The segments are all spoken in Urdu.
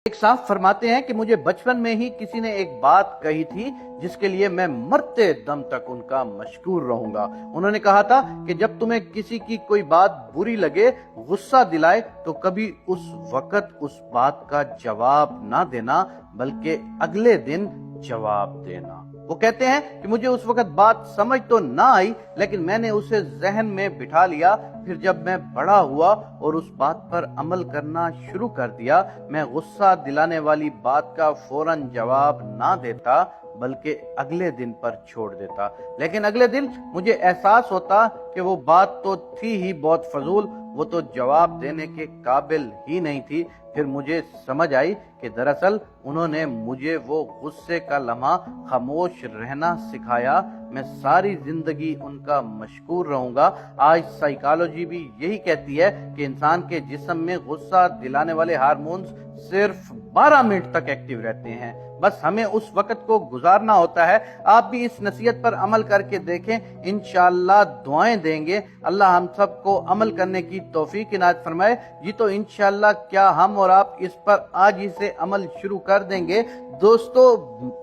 ایک صاحب فرماتے ہیں کہ مجھے بچپن میں ہی کسی نے ایک بات کہی تھی جس کے لیے میں مرتے دم تک ان کا مشکور رہوں گا۔ انہوں نے کہا تھا کہ جب تمہیں کسی کی کوئی بات بری لگے، غصہ دلائے، تو کبھی اس وقت اس بات کا جواب نہ دینا بلکہ اگلے دن جواب دینا۔ وہ کہتے ہیں کہ مجھے اس وقت بات سمجھ تو نہ آئی، لیکن میں نے اسے ذہن میں بٹھا لیا۔ پھر جب میں بڑا ہوا اور اس بات پر عمل کرنا شروع کر دیا، میں غصہ دلانے والی بات کا فوراً جواب نہ دیتا بلکہ اگلے دن پر چھوڑ دیتا۔ لیکن اگلے دن مجھے احساس ہوتا کہ وہ بات تو تھی ہی بہت فضول، وہ تو جواب دینے کے قابل ہی نہیں تھی۔ پھر مجھے سمجھ آئی کہ دراصل انہوں نے مجھے وہ غصے کا لمحہ خاموش رہنا سکھایا۔ میں ساری زندگی ان کا مشکور رہوں گا۔ آج سائیکالوجی بھی یہی کہتی ہے کہ انسان کے جسم میں غصہ دلانے والے ہارمونز صرف 12 منٹ تک ایکٹیو رہتے ہیں، بس ہمیں اس وقت کو گزارنا ہوتا ہے۔ آپ بھی اس نصیحت پر عمل کر کے دیکھیں، انشاءاللہ دعائیں دیں گے۔ اللہ ہم سب کو عمل کرنے کی توفیق عنایت فرمائے۔ جی تو انشاءاللہ کیا ہم اور آپ اس پر آج ہی سے عمل شروع کر دیں گے؟ دوستو،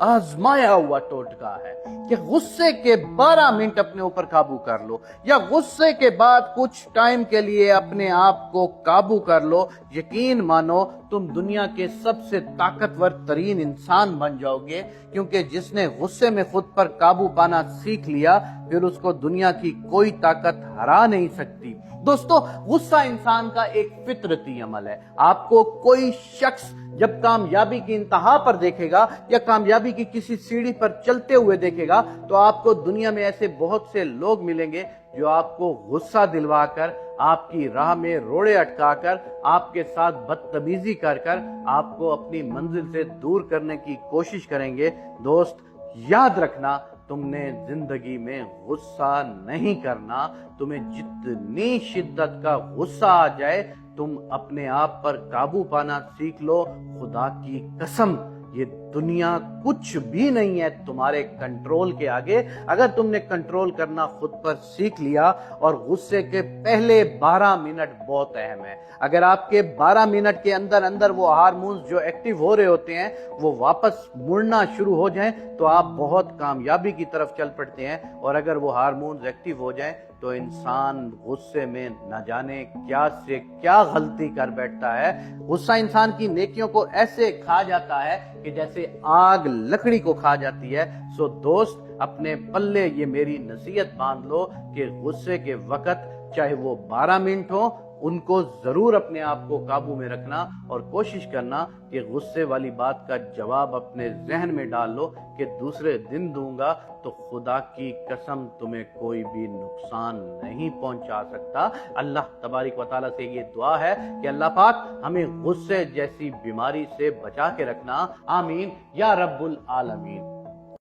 آزمایا ہوا ٹوٹکا ہے کہ غصے کے 12 منٹ اپنے اوپر قابو کر لو، یا غصے کے بعد کچھ ٹائم کے لیے اپنے آپ کو قابو کر لو۔ یقین مانو تم دنیا کے سب سے طاقتور ترین انسان بن جاؤ گے، کیونکہ جس نے غصے میں خود پر قابو پانا سیکھ لیا، پھر اس کو دنیا کی کوئی طاقت ہرا نہیں سکتی۔ دوستو، غصہ انسان کا ایک فطرتی عمل ہے۔ آپ کو کوئی شخص جب کامیابی کی انتہا پر دیکھے گا یا کامیابی کی کسی سیڑھی پر چلتے ہوئے دیکھے گا، تو آپ کو دنیا میں ایسے بہت سے لوگ ملیں گے جو آپ کو غصہ دلوا کر، آپ کی راہ میں روڑے اٹکا کر، آپ کے ساتھ بدتمیزی کر کر آپ کو اپنی منزل سے دور کرنے کی کوشش کریں گے۔ دوست، یاد رکھنا، تم نے زندگی میں غصہ نہیں کرنا۔ تمہیں جتنی شدت کا غصہ آ جائے، تم اپنے آپ پر قابو پانا سیکھ لو۔ خدا کی قسم، یہ دنیا کچھ بھی نہیں ہے تمہارے کنٹرول کے آگے۔ اگر تم نے کنٹرول کرنا خود پر سیکھ لیا، اور غصے کے پہلے 12 منٹ بہت اہم ہے۔ اگر آپ کے 12 منٹ کے اندر وہ ہارمونز جو ایکٹیو ہو رہے ہوتے ہیں وہ واپس مڑنا شروع ہو جائیں، تو آپ بہت کامیابی کی طرف چل پڑتے ہیں۔ اور اگر وہ ہارمونز ایکٹیو ہو جائیں تو انسان غصے میں نہ جانے کیا سے کیا غلطی کر بیٹھتا ہے۔ غصہ انسان کی نیکیوں کو ایسے کھا جاتا ہے کہ جیسے آگ لکڑی کو کھا جاتی ہے۔ سو دوست، اپنے پلے یہ میری نصیحت باندھ لو کہ غصے کے وقت چاہے وہ 12 منٹ ہو، ان کو ضرور اپنے آپ کو قابو میں رکھنا، اور کوشش کرنا کہ غصے والی بات کا جواب اپنے ذہن میں ڈال لو کہ دوسرے دن دوں گا تو خدا کی قسم تمہیں کوئی بھی نقصان نہیں پہنچا سکتا۔ اللہ تبارک و تعالیٰ سے یہ دعا ہے کہ اللہ پاک ہمیں غصے جیسی بیماری سے بچا کے رکھنا۔ آمین یا رب العالمین۔